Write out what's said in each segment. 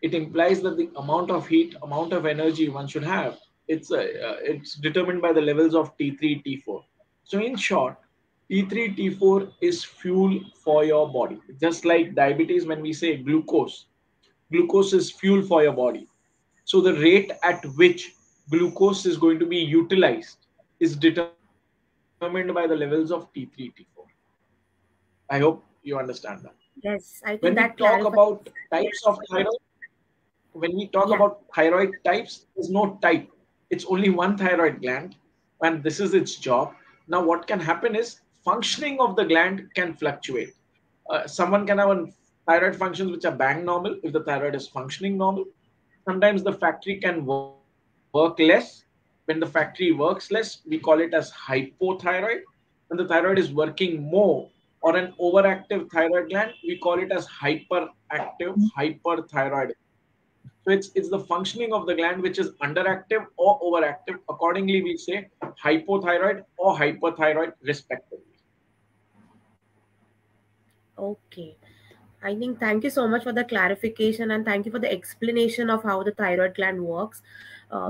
it implies that the amount of heat, amount of energy one should have, it's determined by the levels of T3, T4. So in short, T3, T4 is fuel for your body. Just like diabetes, when we say glucose is fuel for your body. So the rate at which glucose is going to be utilized is determined by the levels of T3, T4. I hope you understand that. Yes, I When think we that talk clarifies. about types of thyroid, when we talk Yeah. about thyroid types, there's no type. It's only one thyroid gland, and this is its job. Now, what can happen is functioning of the gland can fluctuate. Someone can have a thyroid functions which are bang normal if the thyroid is functioning normal. Sometimes the factory can work less. When the factory works less, we call it as hypothyroid. When the thyroid is working more, or an overactive thyroid gland, we call it as hyperactive hyperthyroid. So it's the functioning of the gland which is underactive or overactive. Accordingly, we say hypothyroid or hyperthyroid respectively. Okay. I think thank you so much for the clarification and thank you for the explanation of how the thyroid gland works.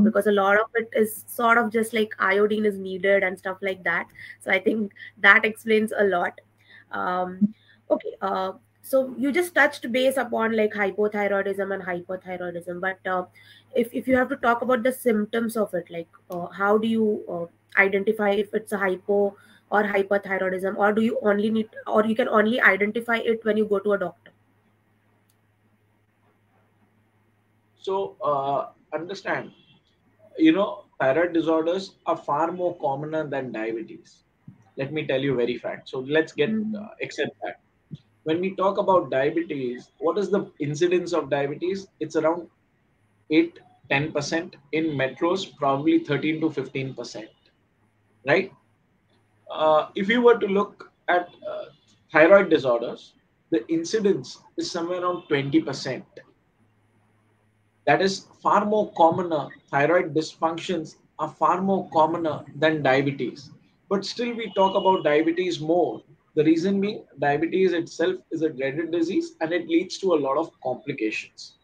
Because a lot of it is sort of just like iodine is needed and stuff like that. So I think that explains a lot. Um, okay. So you just touched base upon like hypothyroidism and hyperthyroidism, but if you have to talk about the symptoms of it, like how do you identify if it's a hypo or hyperthyroidism, or do you only need, or you can only identify it when you go to a doctor? So understand, thyroid disorders are far more commoner than diabetes. Let me tell you very fact. So let's get Mhm. accept that. When we talk about diabetes, what is the incidence of diabetes? It's around 8, 10% in metros, probably 13 to 15%, right? If you were to look at thyroid disorders, the incidence is somewhere around 20%. That is far more commoner. Thyroid dysfunctions are far more commoner than diabetes. But still, we talk about diabetes more. The reason being, diabetes itself is a dreaded disease and it leads to a lot of complications.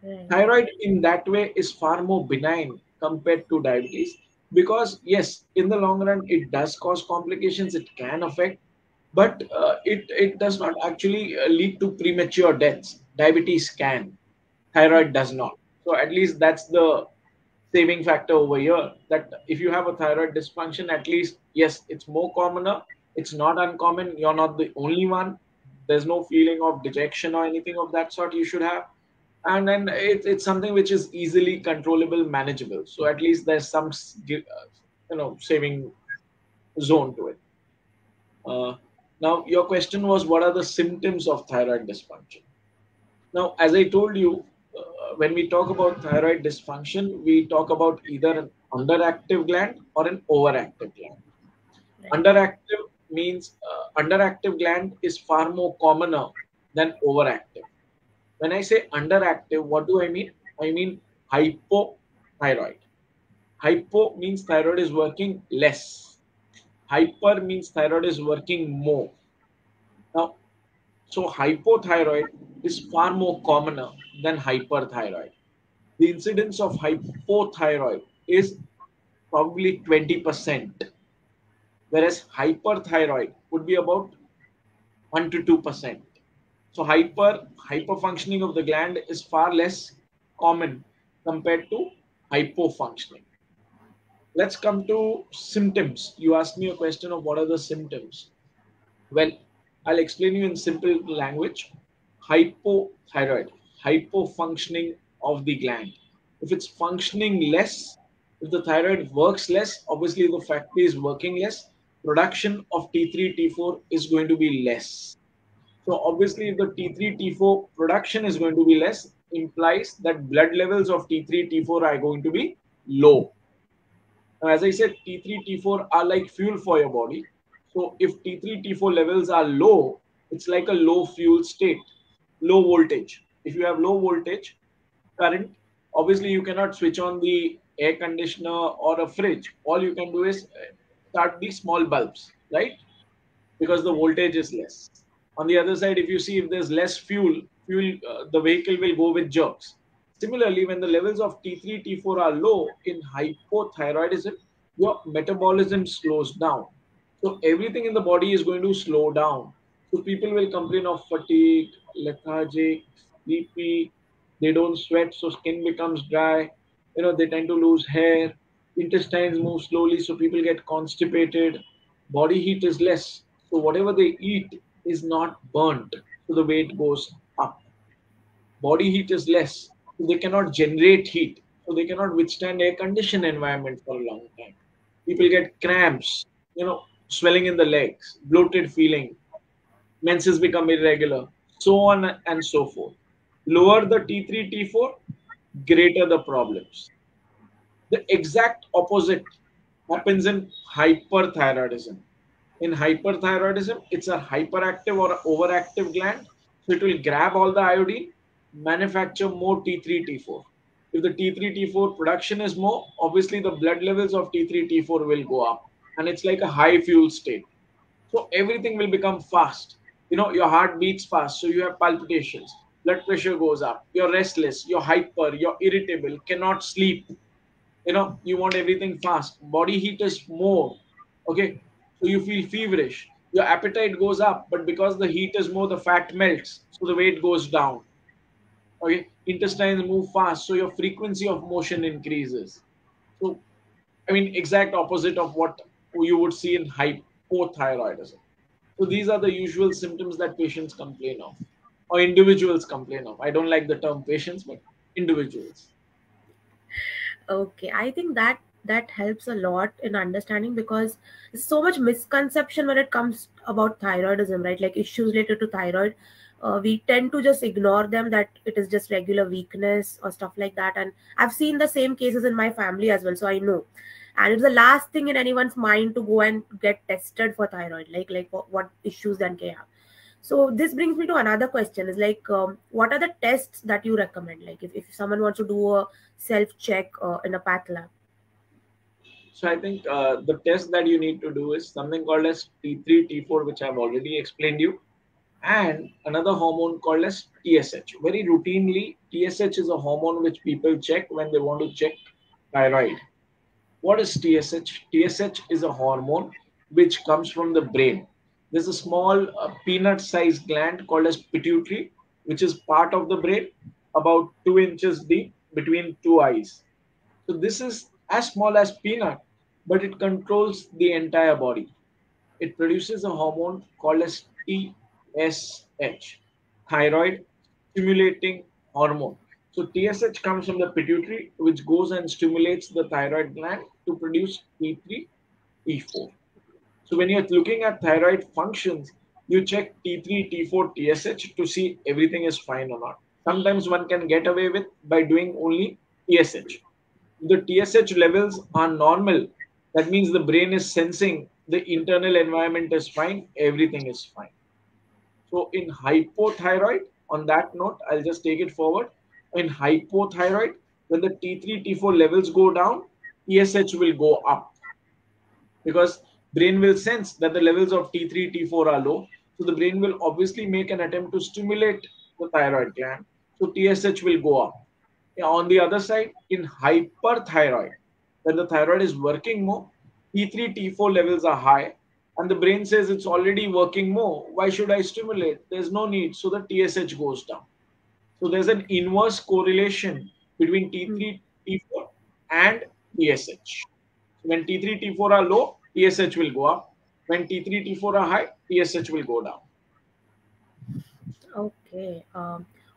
Right. Thyroid, in that way, is far more benign compared to diabetes because, yes, in the long run, it does cause complications, it can affect, but it does not actually lead to premature deaths. Diabetes can, thyroid does not. So at least that's the saving factor over here, that if you have a thyroid dysfunction, at least yes, it's more commoner, it's not uncommon, you're not the only one, there's no feeling of dejection or anything of that sort you should have, and then it's something which is easily controllable, manageable, so at least there's some saving zone to it. uh, Now your question was, what are the symptoms of thyroid dysfunction? Now, as I told you, when we talk about thyroid dysfunction, we talk about either an underactive gland or an overactive gland. Right. Underactive means underactive gland is far more commoner than overactive. When I say underactive, what do I mean? I mean hypothyroid. Hypo means thyroid is working less. Hyper means thyroid is working more. Now, so hypothyroid is far more commoner than hyperthyroid. The incidence of hypothyroid is probably 20%, whereas hyperthyroid would be about 1 to 2%. So hyperfunctioning of the gland is far less common compared to hypofunctioning. Let's come to symptoms. You asked me a question of what are the symptoms. Well, I'll explain you in simple language. Hypothyroid, hypofunctioning of the gland. If it's functioning less, if the thyroid works less, obviously the factory is working less, production of T3, T4 is going to be less. So obviously, if the T3, T4 production is going to be less, implies that blood levels of T3, T4 are going to be low. Now, as I said, T3, T4 are like fuel for your body. So if T3, T4 levels are low, it's like a low fuel state, low voltage. If you have low voltage current, obviously you cannot switch on the air conditioner or a fridge. All you can do is start the small bulbs, right? Because the Right. voltage is less. On the other side, if you see if there's less fuel, the vehicle will go with jerks. Similarly, when the levels of T3, T4 are low in hypothyroidism, your metabolism slows down. So everything in the body is going to slow down. So people will complain of fatigue, lethargic, sleepy, they don't sweat, so skin becomes dry, they tend to lose hair, intestines move slowly, so people get constipated, body heat is less. So whatever they eat is not burnt, so the weight goes up. Body heat is less, so they cannot generate heat, so they cannot withstand air conditioned environment for a long time. People get cramps, swelling in the legs, bloated feeling, menses become irregular, so on and so forth. Lower the T3, T4, greater the problems. The exact opposite happens in hyperthyroidism. In hyperthyroidism, it's a hyperactive or overactive gland. So it will grab all the iodine, manufacture more T3, T4. If the T3, T4 production is more, obviously the blood levels of T3, T4 will go up. And it's like a high fuel state. So everything will become fast. Your heart beats fast, so you have palpitations. Blood pressure goes up. You're restless, you're hyper, you're irritable, cannot sleep. You want everything fast. Body heat is more. Okay, so you feel feverish. Your appetite goes up, but because the heat is more, the fat melts, so the weight goes down. Okay, intestines move fast, so your frequency of motion increases. So, I mean, exact opposite of what you would see in hypothyroidism. So these are the usual symptoms that patients complain of, or individuals complain of. I don't like the term patients, but individuals. Okay, I think that helps a lot in understanding, because there's so much misconception when it comes about thyroidism, right? Like issues related to thyroid, we tend to just ignore them, that it is just regular weakness or stuff like that. And I've seen the same cases in my family as well, so I know. And it's the last thing in anyone's mind to go and get tested for thyroid, like what issues then can have. So this brings me to another question: is like, what are the tests that you recommend? Like if someone wants to do a self check in a path lab. So I think the test that you need to do is something called as T3, T4, which I've already explained you, and another hormone called as TSH. Very routinely, TSH is a hormone which people check when they want to check thyroid. What is TSH? TSH is a hormone which comes from the brain. There's a small peanut-sized gland called as pituitary, which is part of the brain, about 2 inches deep between two eyes. So this is as small as peanut, but it controls the entire body. It produces a hormone called as TSH, thyroid stimulating hormone. So TSH comes from the pituitary, which goes and stimulates the thyroid gland to produce T3, T4. So when you're looking at thyroid functions, you check T3, T4, TSH to see everything is fine or not. Sometimes one can get away with by doing only TSH. If the TSH levels are normal, that means the brain is sensing the internal environment is fine, everything is fine. So in hypothyroid, on that note, I'll just take it forward. In hypothyroid, when the T3, T4 levels go down, TSH will go up because brain will sense that the levels of T3, T4 are low. So the brain will obviously make an attempt to stimulate the thyroid gland. So TSH will go up. On the other side, in hyperthyroid, when the thyroid is working more, T3, T4 levels are high, and the brain says it's already working more. Why should I stimulate? There's no need. So the TSH goes down. So there's an inverse correlation between Hmm. T3, T4 and TSH. So when T3, T4 are low, TSH will go up. When T3, T4 are high, TSH will go down. Okay.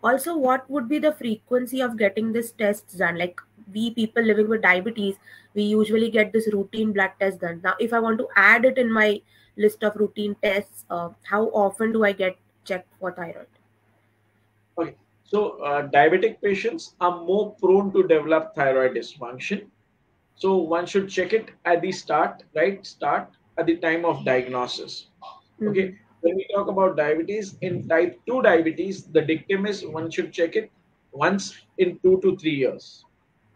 Also, what would be the frequency of getting this tests done? Like we people living with diabetes, we usually get this routine blood test done. Now, if I want to add it in my list of routine tests, how often do I get checked for thyroid? Okay. So diabetic patients are more prone to develop thyroid dysfunction. So one should check it at the start, right? Start at the time of diagnosis. Mm-hmm. Okay. When we talk about diabetes, in type 2 diabetes, the dictum is one should check it once in 2 to 3 years.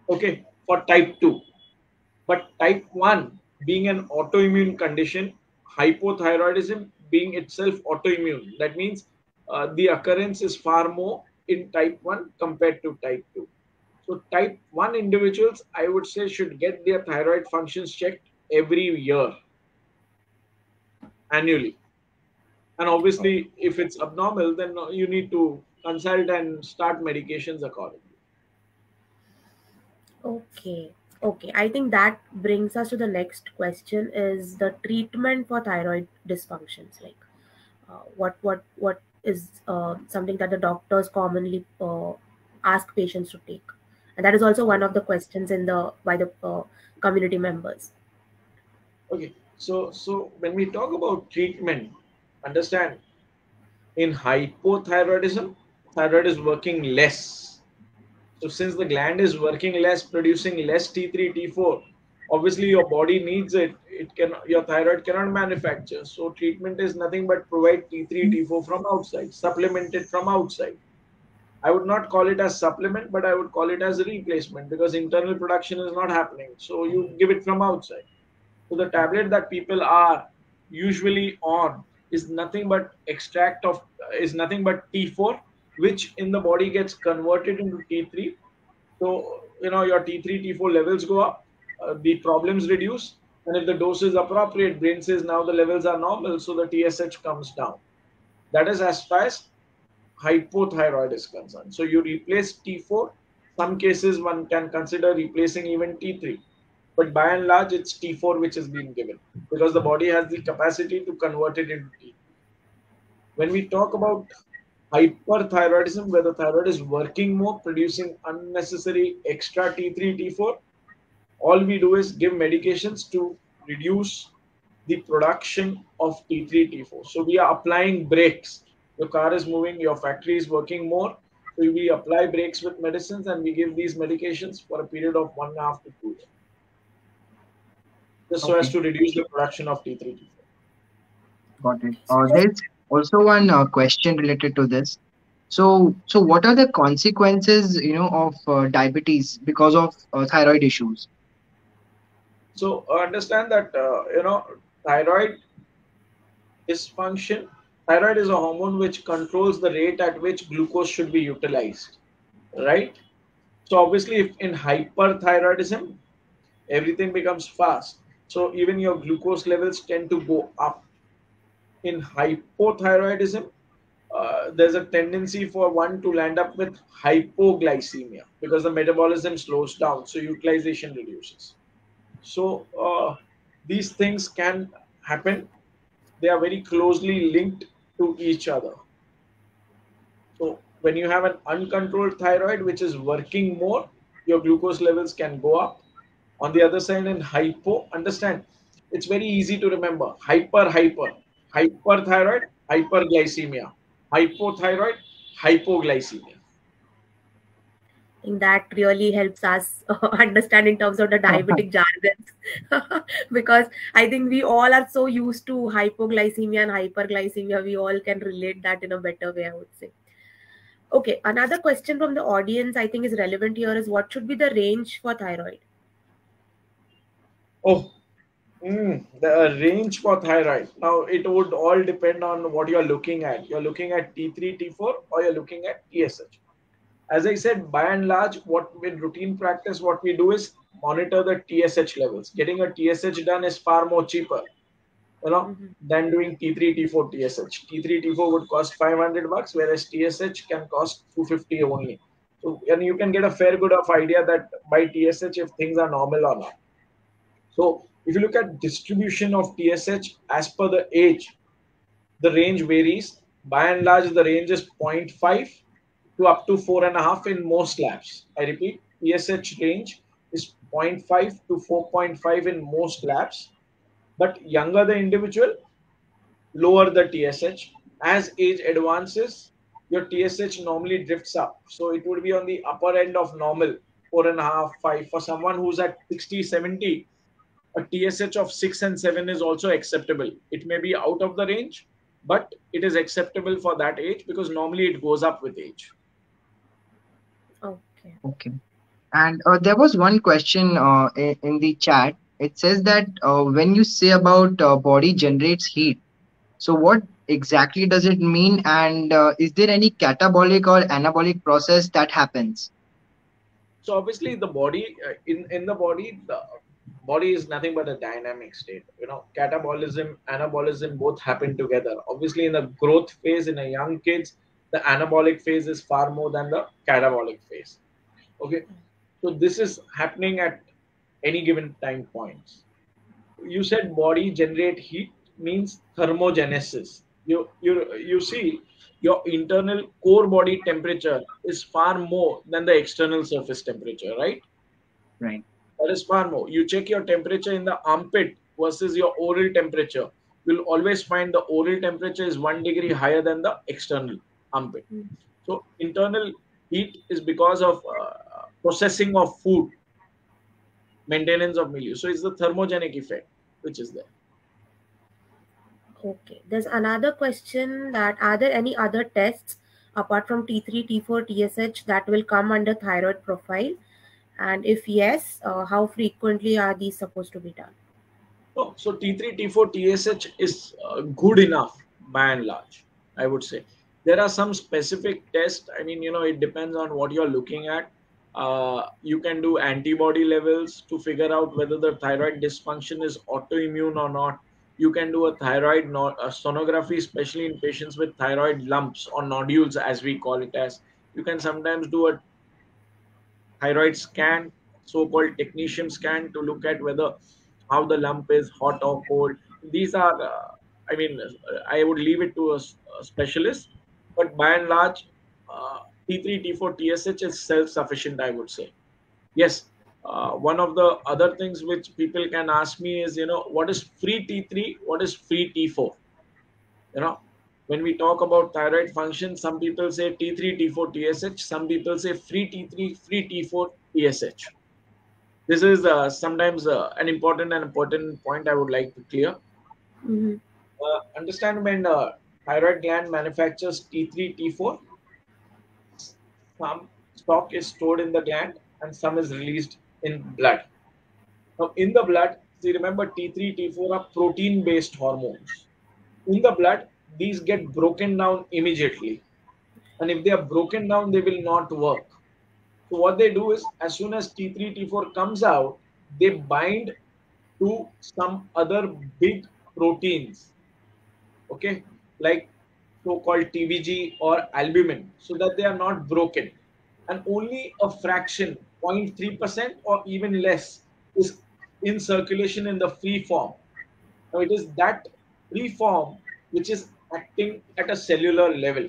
Okay. For type 2. But type 1 being an autoimmune condition, hypothyroidism being itself autoimmune, that means the occurrence is far more in type 1 compared to type 2. So type 1 individuals, I would say, should get their thyroid functions checked every year, annually. And obviously, if it's abnormal, then you need to consult and start medications accordingly. Okay. Okay. I think that brings us to the next question is the treatment for thyroid dysfunctions. Like what is something that the doctors commonly ask patients to take? And that is also one of the questions in the by the community members. Okay, so when we talk about treatment, understand, in hypothyroidism, thyroid is working less. So since the gland is working less, producing less T3, T4, obviously your body needs it. It can Your thyroid cannot manufacture. So treatment is nothing but provide T3, T4 from outside, supplement it from outside. I would not call it as supplement, but I would call it as a replacement because internal production is not happening. So you give it from outside. So the tablet that people are usually on is nothing but extract of is nothing but T4, which in the body gets converted into T3. So your T3 T4 levels go up, the problems reduce, and if the dose is appropriate, brain says now the levels are normal, so the TSH comes down. That is as far as hypothyroid is concerned. So you replace T4. Some cases one can consider replacing even T3, but by and large it's T4 which is being given because the body has the capacity to convert it into T3. When we talk about hyperthyroidism, where the thyroid is working more, producing unnecessary extra T3, T4, all we do is give medications to reduce the production of T3, T4. So we are applying brakes. Your car is moving, your factory is working more. So we apply brakes with medicines and we give these medications for a period of 1.5 to 2 years, just so as Okay, to reduce the production of T3, T4. got it. So, There's also one question related to this. So what are the consequences, of diabetes because of thyroid issues? So understand that thyroid dysfunction. Thyroid is a hormone which controls the rate at which glucose should be utilized, right? So obviously, if in hyperthyroidism, everything becomes fast. So even your glucose levels tend to go up. In hypothyroidism, there's a tendency for one to land up with hypoglycemia because the metabolism slows down, so utilization reduces. So these things can happen. They are very closely linked to each other. So when you have an uncontrolled thyroid which is working more, your glucose levels can go up. On the other side, in hypo, understand, it's very easy to remember. Hyperthyroid, hyperglycemia. Hypothyroid, hypoglycemia. I think that really helps us understand in terms of the diabetic jargons because I think we all are so used to hypoglycemia and hyperglycemia. We all can relate that in a better way, I would say. Okay, another question from the audience I think is relevant here is what should be the range for thyroid? Oh, the range for thyroid. Now, it would all depend on what you're looking at. You're looking at T3, T4, or you're looking at TSH. As I said, by and large, what in routine practice, what we do is monitor the TSH levels. Getting a TSH done is far more cheaper, Mm-hmm. than doing T3, T4, TSH. T3, T4 would cost $500, whereas TSH can cost 250 only. So, and you can get a fair good of idea that by TSH if things are normal or not. So, if you look at distribution of TSH as per the age, the range varies. By and large, the range is zero point 0.5 to up to 4.5 in most labs. I repeat, TSH range is zero point 0.5 to 4.5 in most labs. But younger the individual, lower the TSH. As age advances, your TSH normally drifts up. So it would be on the upper end of normal, 4.5, 5. For someone who's at 60, 70, a TSH of 6 and 7 is also acceptable. It may be out of the range, but it is acceptable for that age because normally it goes up with age. Okay. Okay. And there was one question in the chat. It says that when you say about body generates heat, so what exactly does it mean? And is there any catabolic or anabolic process that happens? So obviously the body in the body is nothing but a dynamic state. You know, catabolism, anabolism both happen together. Obviously in the growth phase in a young kids, the anabolic phase is far more than the catabolic phase. Okay, so this is happening at any given time points. You said body generate heat means thermogenesis. You see your internal core body temperature is far more than the external surface temperature, right? Right. That is far more. You check your temperature in the armpit versus your oral temperature. You'll always find the oral temperature is 1 degree higher than the external armpit. Mm. So internal heat is because of processing of food, maintenance of milieu. So it's the thermogenic effect which is there. Okay. There's another question that are there any other tests apart from T3, T4, TSH that will come under thyroid profile? And if yes, how frequently are these supposed to be done? No, so T3, T4, TSH is good enough by and large, I would say. There are some specific tests. I mean, you know, it depends on what you're looking at. You can do antibody levels to figure out whether the thyroid dysfunction is autoimmune or not. You can do a thyroid sonography, especially in patients with thyroid lumps or nodules, as we call it as. You can sometimes do a thyroid scan, so-called technician scan, to look at whether how the lump is hot or cold. These are, I mean, I would leave it to a specialist, but by and large, T3, T4, TSH is self-sufficient, I would say. Yes, one of the other things which people can ask me is, you know, what is free T3, what is free T4? You know, when we talk about thyroid function, some people say T3, T4, TSH, some people say free T3, free T4, TSH. This is sometimes an important and important point I would like to clear. Mm-hmm. Understand, when thyroid gland manufactures T3, T4, some stock is stored in the gland and some is released in blood. Now, in the blood, see, remember T3, T4 are protein based hormones. In the blood, these get broken down immediately. And if they are broken down, they will not work. So, what they do is, as soon as T3, T4 comes out, they bind to some other big proteins, okay, like so-called TBG or albumin, so that they are not broken. And only a fraction, 0.3% or even less, is in circulation in the free form. Now, it is that free form which is acting at a cellular level.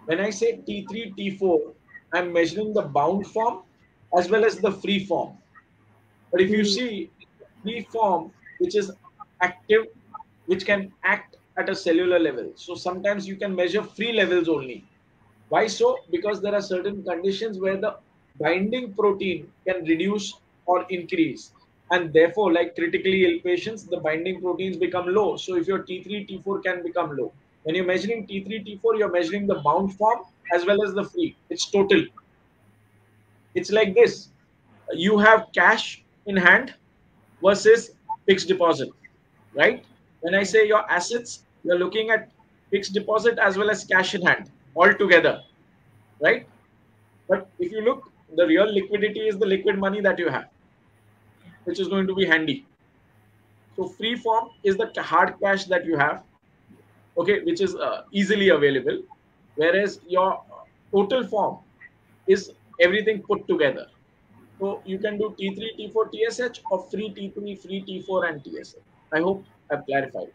When I say T3, T4, I'm measuring the bound form as well as the free form. But if you Mm-hmm. see free form, which is active, which can act at a cellular level. So sometimes you can measure free levels only. Why so? Because there are certain conditions where the binding protein can reduce or increase. And therefore, like critically ill patients, the binding proteins become low. So if your T3, T4 can become low. When you're measuring T3, T4, you're measuring the bound form as well as the free. It's total. It's like this: you have cash in hand versus fixed deposit, right? When I say your assets, you're looking at fixed deposit as well as cash in hand all together, right? But if you look, the real liquidity is the liquid money that you have, which is going to be handy. So free form is the hard cash that you have, okay, which is easily available, whereas your total form is everything put together. So you can do T3, T4, TSH, or free T3, free T4, and TSH. I hope I've clarified.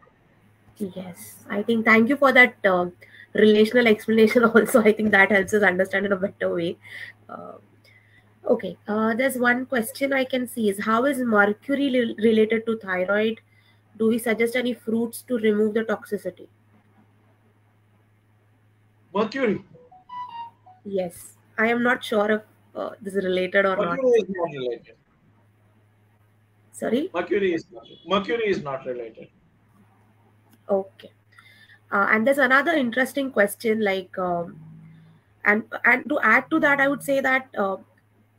Yes, I think thank you for that relational explanation. Also, I think that helps us understand in a better way. Uh, okay, there's one question I can see is how is mercury related to thyroid? Do we suggest any fruits to remove the toxicity? Mercury. Yes, I am not sure if this is related or not. Mercury So, is not related. sorry. Mercury is not related. Okay. And there's another interesting question, like, and to add to that, I would say that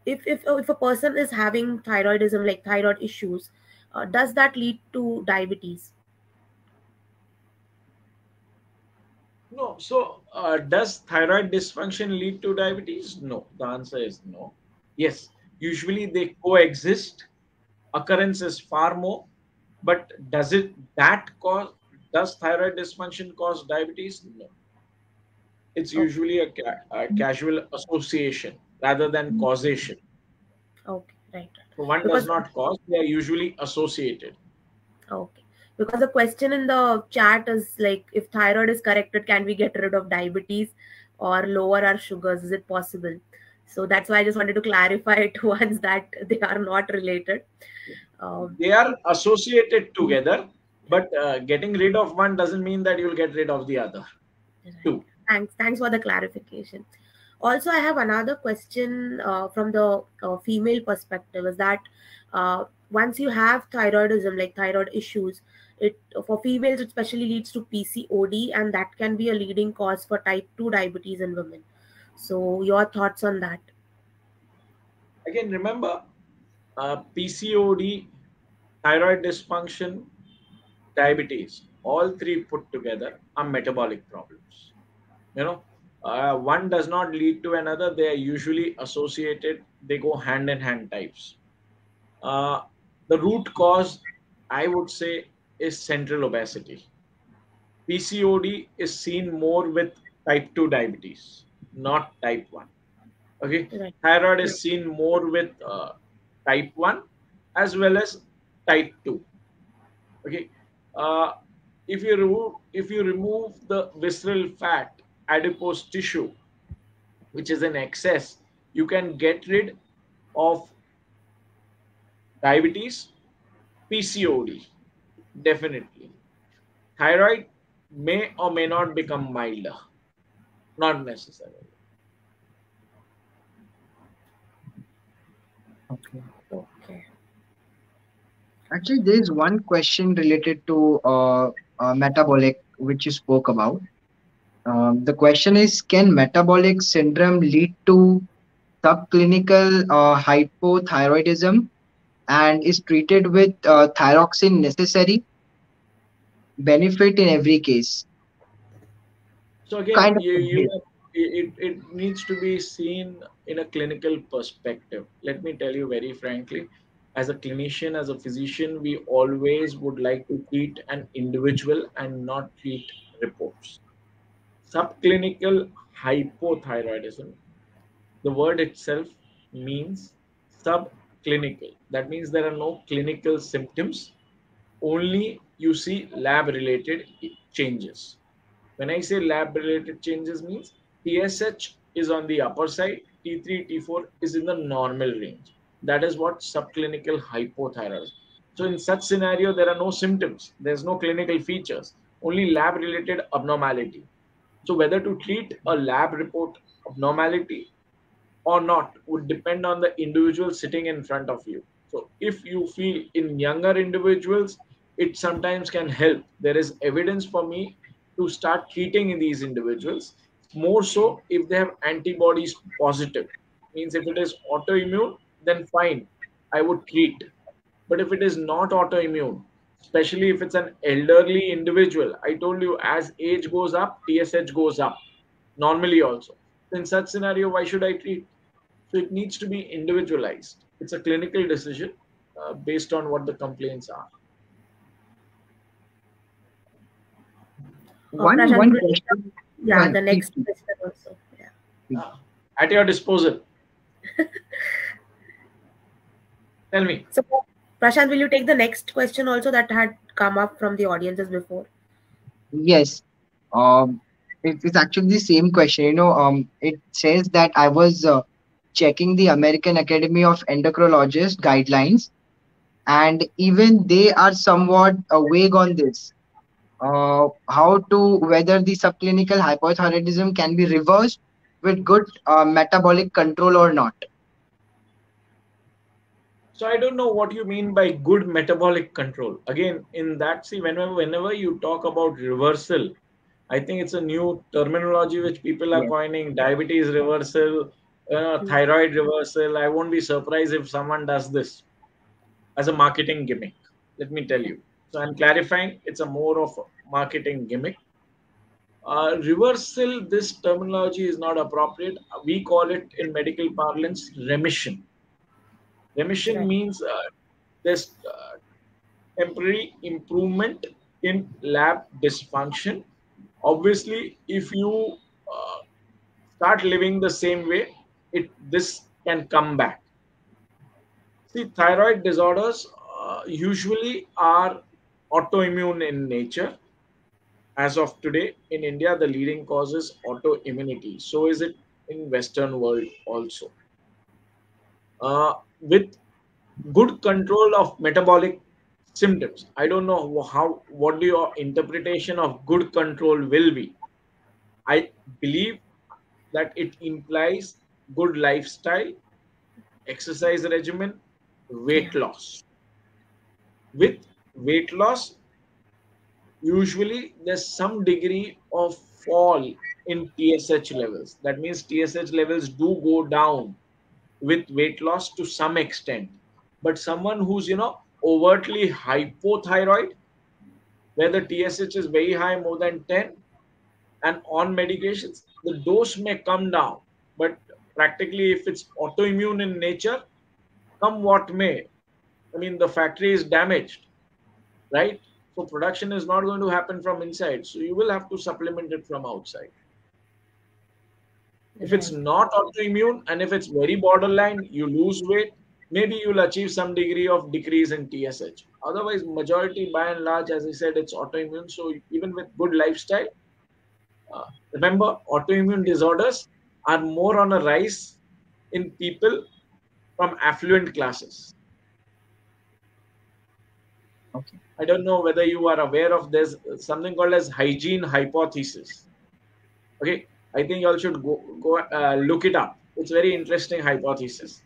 if a person is having thyroidism, like thyroid issues, does that lead to diabetes? No. So, does thyroid dysfunction lead to diabetes? No. The answer is no. Yes, usually they coexist. Occurrence is far more, but does thyroid dysfunction cause diabetes? No. It's Okay. usually a casual association rather than causation. Okay. Right. Right. So one does Because not cause, they are usually associated. okay. Because the question in the chat is like, if thyroid is corrected, can we get rid of diabetes or lower our sugars? Is it possible? So that's why I just wanted to clarify it once that they are not related. Um, They are associated together, but getting rid of one doesn't mean that you'll get rid of the other. right. Two. Thanks for the clarification. Also, I have another question from the female perspective. Is that once you have thyroidism, like thyroid issues, it for females it especially leads to PCOD, and that can be a leading cause for type 2 diabetes in women. So, your thoughts on that? Again, remember, PCOD, thyroid dysfunction, diabetes, all three put together are metabolic problems. You know, one does not lead to another. They are usually associated. They go hand in hand types. Uh, the root cause, I would say, is central obesity. PCOD is seen more with type 2 diabetes, not type 1. Okay, Right. thyroid is seen more with type 1 as well as type 2. Okay, uh, if you remove the visceral fat, adipose tissue, which is in excess, you can get rid of diabetes, PCOD, definitely. Thyroid may or may not become milder, not necessarily. Okay. Okay. Actually, there is one question related to metabolic, which you spoke about. The question is, can metabolic syndrome lead to subclinical hypothyroidism and is treated with thyroxine necessary benefit in every case? So again, Kind of obvious. it needs to be seen in a clinical perspective. Let me tell you very frankly, as a clinician, as a physician, we always would like to treat an individual and not treat reports. Subclinical hypothyroidism, the word itself means subclinical. That means there are no clinical symptoms, only you see lab related changes. When I say lab related changes means TSH is on the upper side, T3, T4 is in the normal range. That is what subclinical hypothyroidism. So in such scenario, there are no symptoms. There's no clinical features, only lab related abnormality. So whether to treat a lab report abnormality or not would depend on the individual sitting in front of you. So if you feel in younger individuals, it sometimes can help. There is evidence for me to start treating in these individuals. More so if they have antibodies positive. Means if it is autoimmune, then fine, I would treat. But if it is not autoimmune, especially if it's an elderly individual, I told you as age goes up, TSH goes up normally also. In such scenario, why should I treat? So it needs to be individualized. It's a clinical decision based on what the complaints are. One Prashant, will you take question. Go yeah, ahead, the please, next question also. Yeah. please. Uh, at your disposal. Tell me. So, Prashant, will you take the next question also that had come up from the audiences before? Yes. Um, it's actually the same question. It says that I was checking the American Academy of Endocrinologists guidelines, and even they are somewhat vague on this. How to whether the subclinical hypothyroidism can be reversed with good metabolic control or not. So I don't know what you mean by good metabolic control. Again, in that, see, whenever you talk about reversal, I think it's a new terminology which people are Yes. coining: diabetes reversal, Hmm. thyroid reversal. I won't be surprised if someone does this as a marketing gimmick. Let me tell you. So I'm clarifying it's a more of a marketing gimmick. Reversal, this terminology is not appropriate. We call it in medical parlance remission. Remission Right. means there's temporary improvement in lab dysfunction. Obviously, if you uh, start living the same way, this can come back. See, thyroid disorders usually are autoimmune in nature. As of today, in India, the leading cause is autoimmunity. So is it in Western world also. With good control of metabolic symptoms. I don't know what your interpretation of good control will be. I believe that it implies good lifestyle, exercise regimen, weight Yeah. loss. With weight loss, usually there's some degree of fall in TSH levels. That means TSH levels do go down with weight loss to some extent. But someone who's, overtly hypothyroid, where the TSH is very high, more than 10, and on medications, the dose may come down. But practically, if it's autoimmune in nature, come what may, I mean, the factory is damaged, right? So production is not going to happen from inside. So you will have to supplement it from outside. If it's Right. not autoimmune and if it's very borderline, you lose weight, maybe you'll achieve some degree of decrease in TSH. Otherwise, majority by and large, as I said, it's autoimmune. So even with good lifestyle, uh, remember, autoimmune disorders are more on a rise in people from affluent classes. Okay. I don't know whether you are aware of this something called as hygiene hypothesis. Okay, I think you all should go look it up. It's very interesting hypothesis,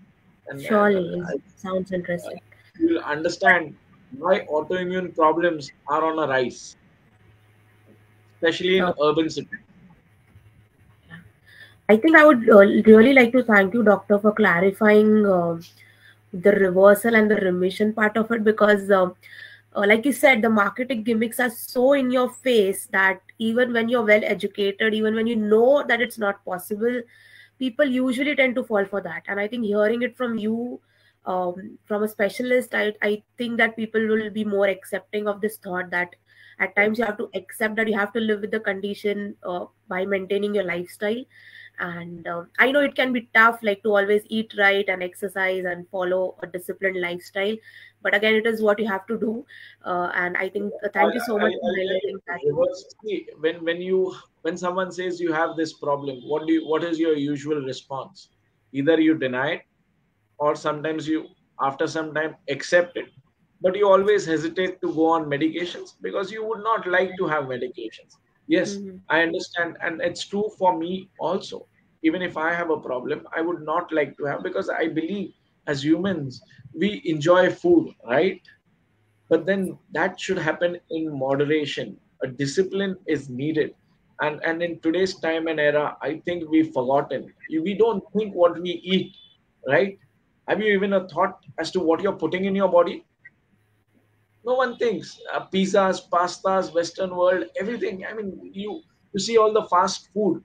and Surely, it sounds interesting. you'll understand why autoimmune problems are on a rise, especially in Uh, urban cities. I think I would really like to thank you, doctor, for clarifying the reversal and the remission part of it, because like you said, the marketing gimmicks are so in your face that even when you're well educated, even when you know that it's not possible, people usually tend to fall for that. And I think hearing it from you, from a specialist, I think that people will be more accepting of this thought that at times you have to accept that you have to live with the condition by maintaining your lifestyle. And I know it can be tough, like to always eat right and exercise and follow a disciplined lifestyle, but again, it is what you have to do. And I think I'll, thank you so much I'll, for I'll tell you, highlighting that. reverse. See, when someone says you have this problem, what is your usual response? Either you deny it, or sometimes you, after some time, accept it, but you always hesitate to go on medications because you would not like to have medications. Yes, Mhm. I understand, and it's true for me also. Even if I have a problem, I would not like to have, because I believe as humans we enjoy food, right? But then that should happen in moderation. A discipline is needed, and in today's time and era, I think we've forgotten. We don't think what we eat, right? Have you even a thought as to what you're putting in your body? No one thinks. Pizzas, pastas, Western world, everything. I mean, you see all the fast food.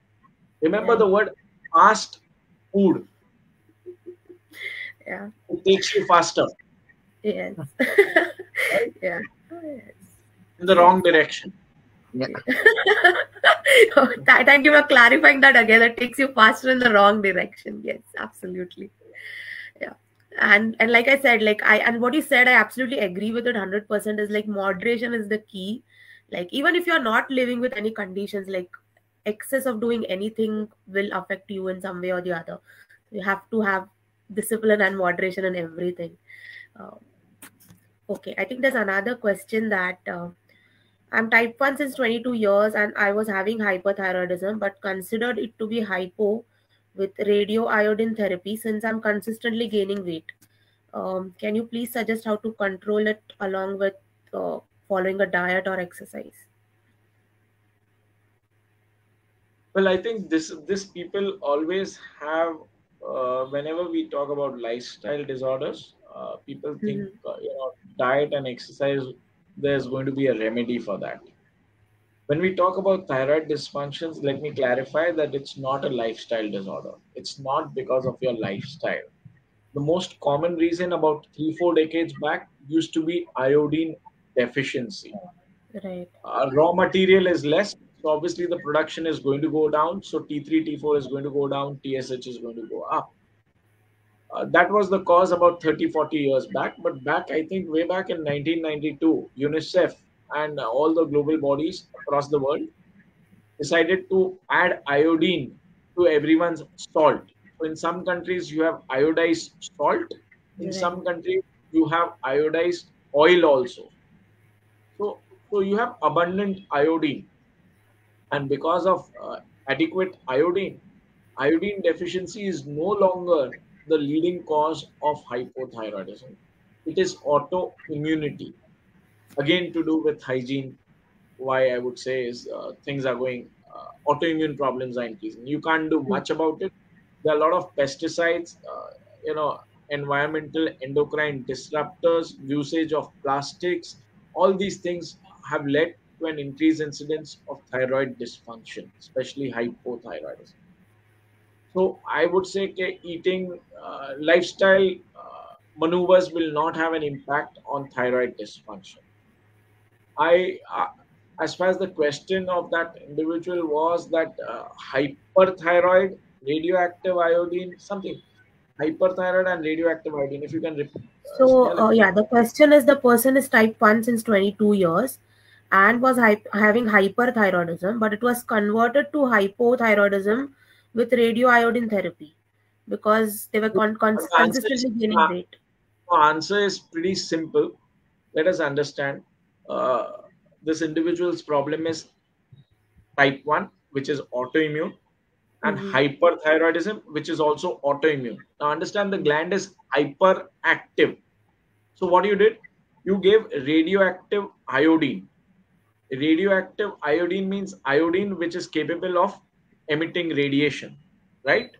Remember Right. the word fast food. Yeah. It takes you faster, Yes. right? Yeah. Yes. In the Yes. wrong direction. Yeah. Thank you for clarifying that again. It takes you faster in the wrong direction. Yes, absolutely. Yeah. And like I said, like I and what you said, I absolutely agree with it 100%. Is like moderation is the key. Like even if you're not living with any conditions, like excess of doing anything will affect you in some way or the other. You have to have discipline and moderation in everything. Uh, okay, I think there's another question that I'm type 1 since 22 years and I was having hyperthyroidism but considered it to be hypo with radioiodine therapy since I'm consistently gaining weight. Can you please suggest how to control it along with following a diet or exercise? Well, I think this people always have. Whenever we talk about lifestyle disorders, people think Mhm. diet and exercise. There's going to be a remedy for that. When we talk about thyroid dysfunctions, let me clarify that it's not a lifestyle disorder. It's not because of your lifestyle. The most common reason about 3-4 decades back used to be iodine deficiency. Right. Raw material is less, so obviously the production is going to go down. So T3, T4 is going to go down, TSH is going to go up. That was the cause about 30, 40 years back. But back, I think, way back in 1992, UNICEF and all the global bodies across the world decided to add iodine to everyone's salt. So in some countries, you have iodized salt. In Right. some countries, you have iodized oil also. So you have abundant iodine, and because of adequate iodine deficiency is no longer the leading cause of hypothyroidism. It is autoimmunity, again to do with hygiene. Why I would say is things are going, autoimmune problems are increasing. You can't do Mm. much about it. There are a lot of pesticides, environmental endocrine disruptors, usage of plastics. All these things have led to an increased incidence of thyroid dysfunction, especially hypothyroidism. So I would say eating, lifestyle maneuvers will not have an impact on thyroid dysfunction. As far as the question of that individual was that hyperthyroid, radioactive iodine, something, hyperthyroid and radioactive iodine. If you can, So, Snehal, if you yeah, the question is the person is type 1 since 22 years and was having hyperthyroidism, but it was converted to hypothyroidism with radioiodine therapy because they were the answer is consistently gaining weight. the answer is pretty simple. Let us understand. Uh, this individual's problem is type 1, which is autoimmune, and Mm-hmm. hyperthyroidism, which is also autoimmune. Now, understand the gland is hyperactive. So, what you did, you gave radioactive iodine. Radioactive iodine means iodine which is capable of emitting radiation, right?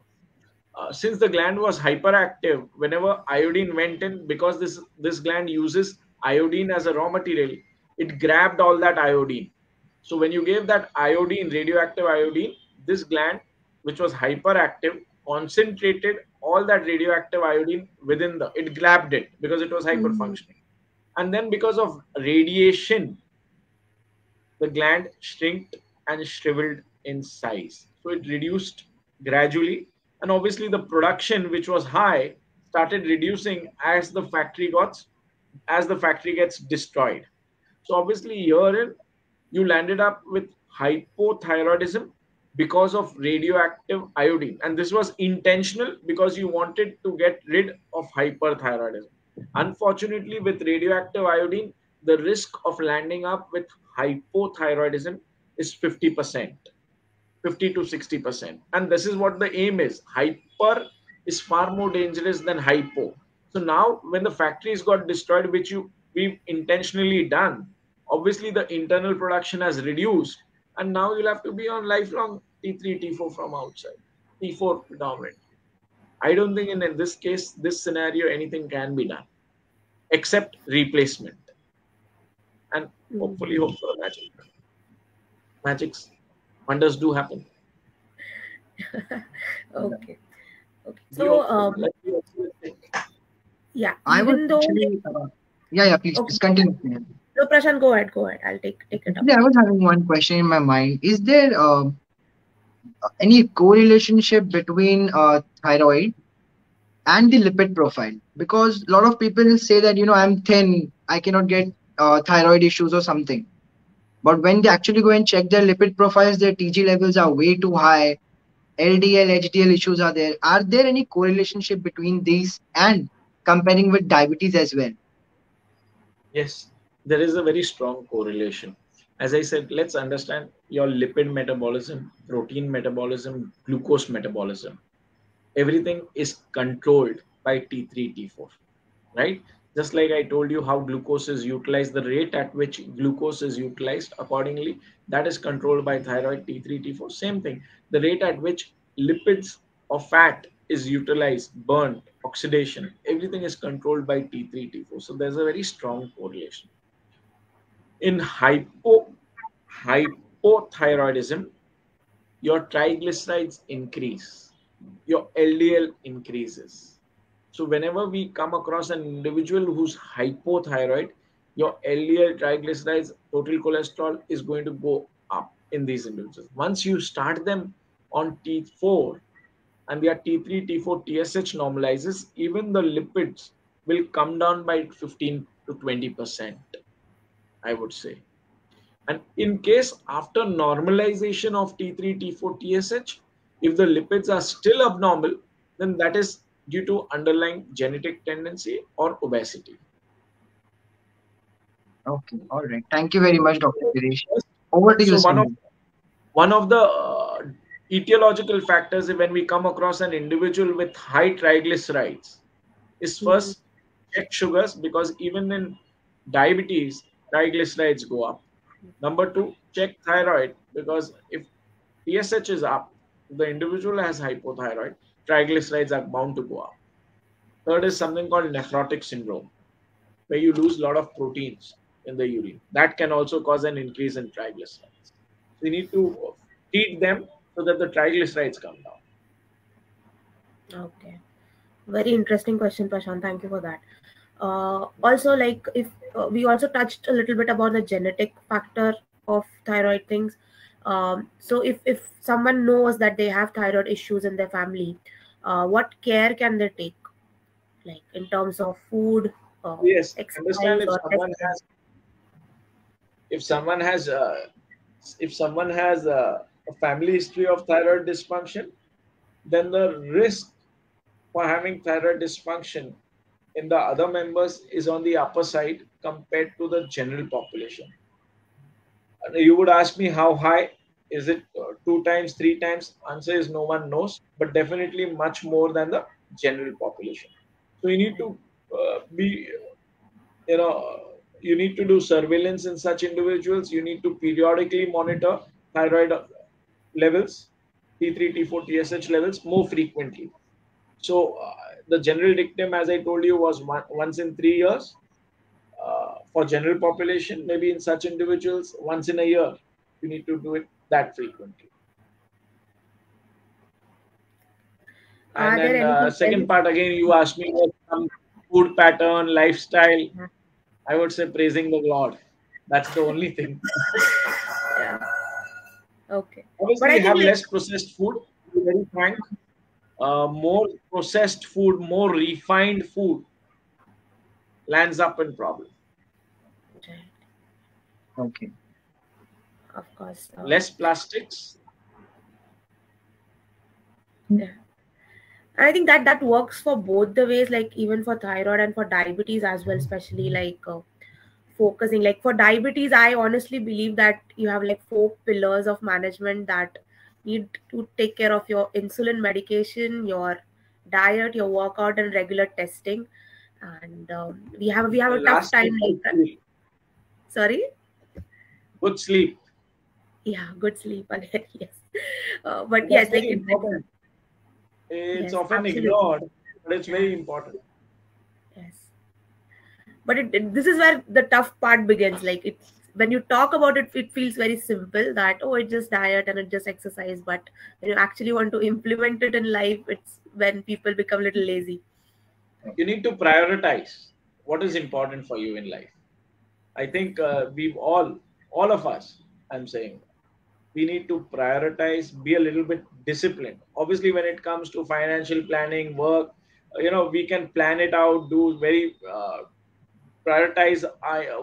Since the gland was hyperactive, whenever iodine went in, because this gland uses iodine as a raw material, it grabbed all that iodine. So when you gave that iodine, radioactive iodine, this gland, which was hyperactive, concentrated all that radioactive iodine within the, it grabbed it because it was Mm-hmm. hyperfunctioning. And then because of radiation, the gland shrinked and shriveled in size. So it reduced gradually, and obviously the production, which was high, started reducing as the factory gets destroyed. So obviously here you landed up with hypothyroidism because of radioactive iodine, and this was intentional because you wanted to get rid of hyperthyroidism. Unfortunately, with radioactive iodine, the risk of landing up with hypothyroidism is 50%, 50 to 60%. And this is what the aim is. Hyper is far more dangerous than hypo. So now when the factories got destroyed, which we've intentionally done, obviously the internal production has reduced, and now you'll have to be on lifelong T3, T4 from outside. T4 predominantly. I don't think in this case, this scenario, anything can be done except replacement. And hopefully hope for a magic. Magics, wonders do happen. Okay. Okay. We So, hope so. Let's be optimistic. yeah, I was even though, actually, yeah, please okay, continue. so Prashant, go ahead, go ahead. I'll take it up. Actually, I was having one question in my mind. Is there any correlationship between thyroid and the lipid profile? Because a lot of people say that, I'm thin, I cannot get thyroid issues or something. But when they actually go and check their lipid profiles, their TG levels are way too high. LDL, HDL issues are there. Are there any correlation between these and comparing with diabetes as well? Yes, there is a very strong correlation. As I said, let's understand your lipid metabolism, protein metabolism, glucose metabolism. Everything is controlled by T3, T4, right? Just like I told you how glucose is utilized, the rate at which glucose is utilized accordingly, that is controlled by thyroid T3, T4. Same thing. The rate at which lipids or fat is utilized, burnt, oxidation, everything is controlled by T3, T4. So there's a very strong correlation. In hypothyroidism, your triglycerides increase, your LDL increases. So whenever we come across an individual who's hypothyroid, your LDL, triglycerides, total cholesterol is going to go up in these individuals. Once you start them on T4 and their T3, T4, TSH normalizes, even the lipids will come down by 15 to 20%, I would say. And in case after normalization of T3, T4, TSH, if the lipids are still abnormal, then that is due to underlying genetic tendency or obesity. Okay, all right. Thank you very much, Dr. Girish. Over to you, So Snehal. one of the etiological factors when we come across an individual with high triglycerides is Mhm. first check sugars, because even in diabetes triglycerides go up. Number two, check thyroid, because if TSH is up, if the individual has hypothyroid, triglycerides are bound to go up. Third is something called nephrotic syndrome, where you lose a lot of proteins in the urine. That can also cause an increase in triglycerides. So you need to treat them so that the triglycerides come down. Okay. Very interesting question, Prashant. Thank you for that. Also, like if we also touched a little bit about the genetic factor of thyroid things. So if someone knows that they have thyroid issues in their family, what care can they take, like in terms of food, Yes, understand exercise, or testing? if someone has if someone has a family history of thyroid dysfunction, then the risk for having thyroid dysfunction in the other members is on the upper side compared to the general population. And you would ask me how high is it, two times, three times? Answer is no one knows, but definitely much more than the general population. So you need to be, you know, you need to do surveillance in such individuals. You need to periodically monitor thyroid levels, T3, T4, TSH levels more frequently. So the general dictum, as I told you, was once in 3 years. For general population, maybe in such individuals, once in a year, you need to do it that frequently. And Are there then anything second else? part again, you asked me about some food pattern, lifestyle. Yeah. I would say praising the Lord. That's the only thing. Yeah. Okay. But Obviously, I think have like less processed food. To be very frank, more processed food, more refined food lands up in problem. Okay. of course. Less plastics. Yeah. And I think that that works for both the ways, like even for thyroid and for diabetes as well, especially like focusing. Like for diabetes, I honestly believe that you have like four pillars of management that need to take care of your insulin medication, your diet, your workout, and regular testing. And we have The a tough last time is like good that. sleep. Sorry. Good sleep. Yeah, good sleep again. Yes. But That's yes, like very important. It's yes, often absolutely. ignored, but it's Yeah. very important. Yes. But this is where the tough part begins. Like it's when you talk about it, it feels very simple that oh, it's just diet and it's just exercise. But when you actually want to implement it in life, it's when people become a little lazy. You need to prioritize what is important for you in life. I think all of us, I'm saying, we need to prioritize, be a little bit disciplined. Obviously, when it comes to financial planning, work, we can plan it out, do very prioritize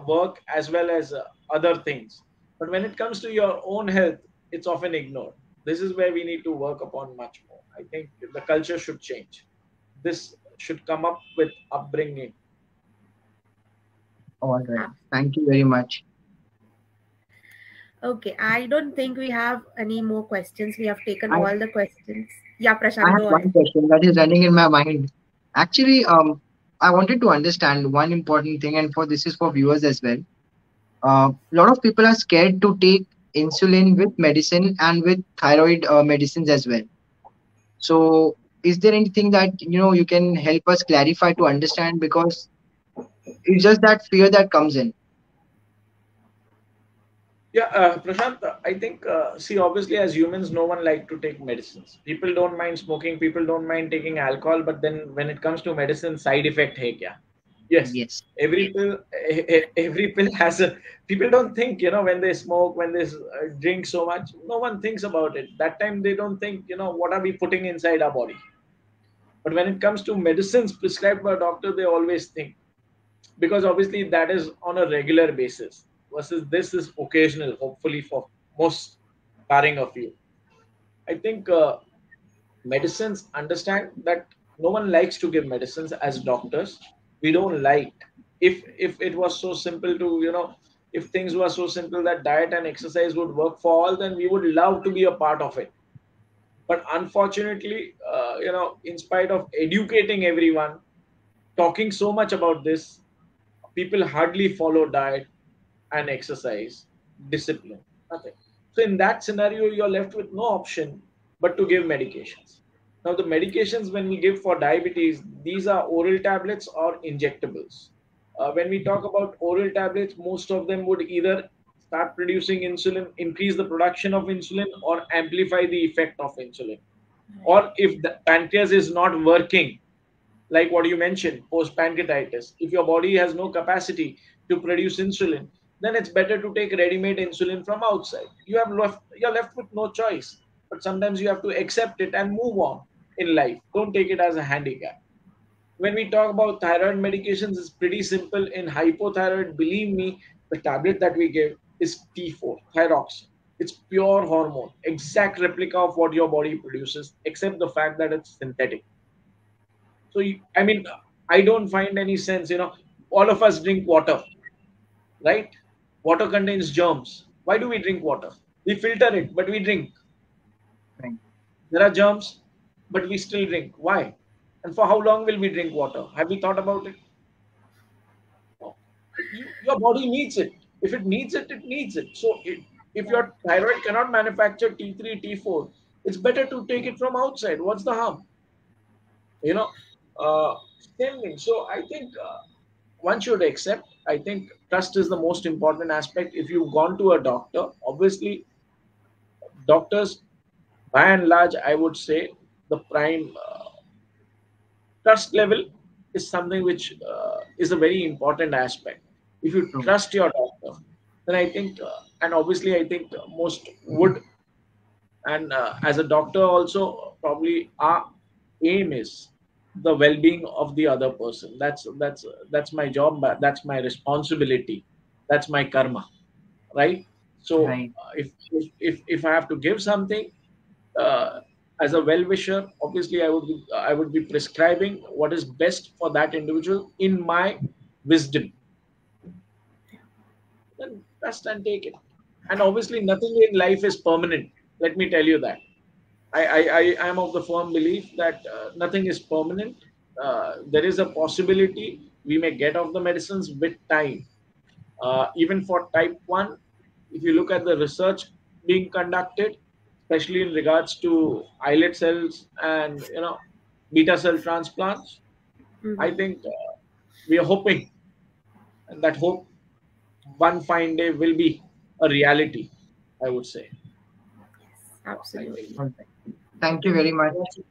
work as well as other things. But when it comes to your own health, it's often ignored. This is where we need to work upon much more. I think the culture should change. This should come up with upbringing. All right. Ah, Thank you very much. okay, I don't think we have any more questions. We have taken I, all the questions. Yeah, I Prashant, have go one ahead. question that is running in my mind. Actually, I wanted to understand one important thing, and for this is for viewers as well. A lot of people are scared to take insulin with medicine and with thyroid medicines as well. So, is there anything that you can help us clarify to understand? Because it's just that fear that comes in. Yeah, Prashant, I think, see, obviously, as humans, no one like to take medicines. People don't mind smoking, people don't mind taking alcohol, but then when it comes to medicine, side effect, hey, kya? Yes, Yes, every pill has a. People don't think, when they smoke, when they drink so much, no one thinks about it. That time they don't think, what are we putting inside our body. But when it comes to medicines prescribed by a doctor, they always think, because obviously that is on a regular basis versus this is occasional, hopefully for most barring of you. I think medicines understand that no one likes to give medicines as doctors. We don't like, if it was so simple to, if things were so simple that diet and exercise would work for all, then we would love to be a part of it. But unfortunately, in spite of educating everyone, talking so much about this, people hardly follow diet and exercise, discipline, nothing. So in that scenario, you're left with no option but to give medications. Now, the medications when we give for diabetes, these are oral tablets or injectables. When we talk about oral tablets, most of them would either start producing insulin, increase the production of insulin, or amplify the effect of insulin. Right. Or if the pancreas is not working, like what you mentioned, post pancreatitis, if your body has no capacity to produce insulin, then it's better to take ready made insulin from outside. You're left with no choice, but sometimes you have to accept it and move on in life. Don't take it as a handicap. When we talk about thyroid medications, it's pretty simple. In hypothyroid, believe me, the tablet that we give is T4 thyroxine. It's pure hormone, exact replica of what your body produces, except the fact that it's synthetic. So, I mean, I don't find any sense. All of us drink water, right? Water contains germs. Why do we drink water? We filter it, but we drink. right. There are germs, but we still drink. Why? And for how long will we drink water? Have we thought about it? No. Your body needs it. If it needs it, it needs it. So, if Right. your thyroid cannot manufacture T3, T4, it's better to take it from outside. What's the harm? You know, uh, Same thing. So, I think one should accept. I think trust is the most important aspect. If you've gone to a doctor, obviously, doctors, by and large, I would say the prime trust level is something which is a very important aspect. If you True. trust your doctor, then I think, and obviously, I think most would, and as a doctor, also probably our aim is the well-being of the other person. That's my job. That's my responsibility. That's my karma, right? So Right. if I have to give something, uh, as a well-wisher, obviously I would be prescribing what is best for that individual in my wisdom. Then trust and take it. And obviously, nothing in life is permanent. Let me tell you that. I am of the firm belief that nothing is permanent. There is a possibility we may get off the medicines with time. Even for type 1, if you look at the research being conducted, especially in regards to islet cells and beta cell transplants, I Mm-hmm. think we are hoping, and that hope one fine day will be a reality, I would say. I think Absolutely. All right. I Thank you think very much. that's it.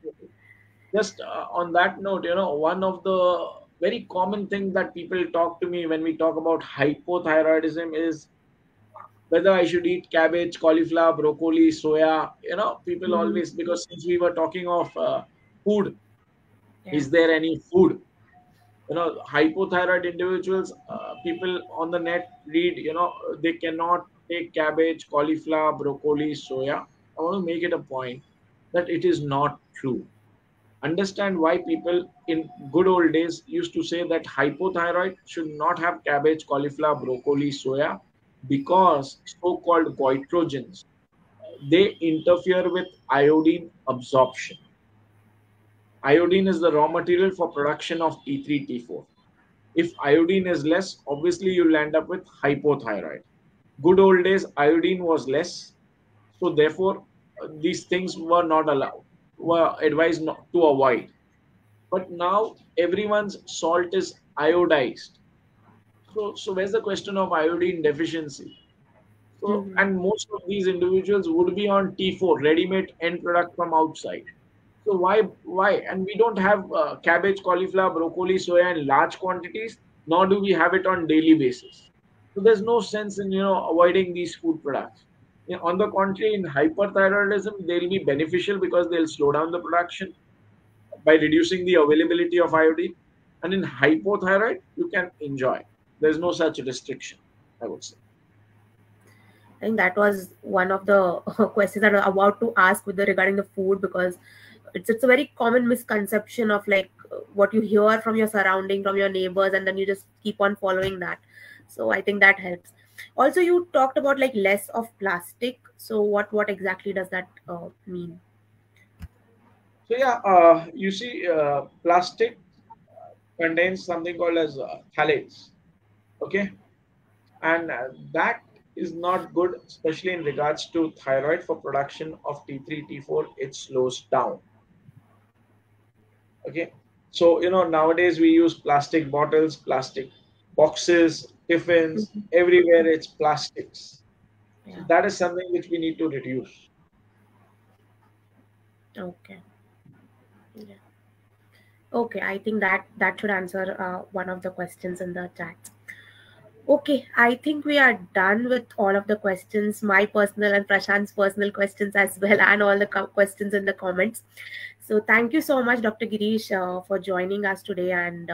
Just on that note, one of the very common things that people talk to me when we talk about hypothyroidism is whether I should eat cabbage, cauliflower, broccoli, soya. People Mm-hmm. always, because since we were talking of food, Yeah. is there any food? Hypothyroid individuals, people on the net read, they cannot take cabbage, cauliflower, broccoli, soya. I want to make it a point that it is not true. Understand why people in good old days used to say that hypothyroid should not have cabbage, cauliflower, broccoli, soya, because so-called goitrogens, they interfere with iodine absorption. Iodine is the raw material for production of T3, T4. If iodine is less, obviously you'll end up with hypothyroid. Good old days, iodine was less, so therefore these things were not allowed, were advised not to avoid. But now everyone's salt is iodized. So where's the question of iodine deficiency? So, Mm-hmm. and most of these individuals would be on T4, ready-made end product from outside. So why? And we don't have cabbage, cauliflower, broccoli, soya in large quantities, nor do we have it on daily basis. So there's no sense in avoiding these food products. On the contrary, in hyperthyroidism, they'll be beneficial because they'll slow down the production by reducing the availability of iodine. And in hypothyroid, you can enjoy. There's no such restriction, I would say. I think that was one of the questions that I'm about to ask with the regarding the food, because it's a very common misconception of like what you hear from your surrounding, from your neighbors, and then you just keep on following that. So I think that helps. Also, you talked about like less of plastic. So what exactly does that mean? So yeah, you see, plastic contains something called as phthalates. Okay, and that is not good, especially in regards to thyroid for production of T3, T4. It slows down. Okay, so nowadays we use plastic bottles, plastic boxes, tiffins, Mhm. everywhere it's plastics. So Yeah. that is something which we need to reduce. Okay. Yeah. Okay. I think that should answer one of the questions in the chat. Okay, I think we are done with all of the questions, my personal and Prashant's personal questions as well, and all the questions in the comments. So, thank you so much, Dr. Girish, for joining us today and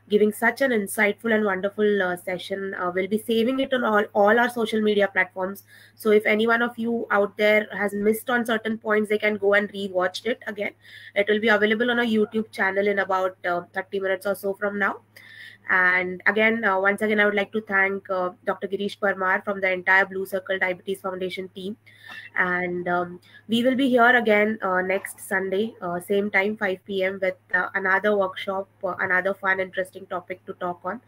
giving such an insightful and wonderful session. We'll be saving it on all our social media platforms. So, if any one of you out there has missed on certain points, they can go and rewatch it again. It will be available on our YouTube channel in about 30 minutes or so from now. And again, once again, I would like to thank Dr. Girish Parmar from the entire Blue Circle Diabetes Foundation team. And we will be here again next Sunday, same time, 5 p.m., with another workshop, another fun, interesting topic to talk on.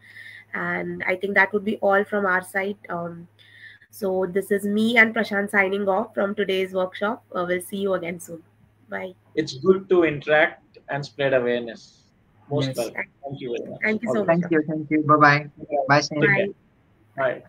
And I think that would be all from our side. So this is me and Prashant signing off from today's workshop. We'll see you again soon. Bye. It's good to interact and spread awareness. Most Yes. welcome. Thank you very much. Thank you All the so much, best. Thank Doctor. you. Thank you. Bye bye. Bye. Bye, Take Snehal. care. Bye. Bye. Bye.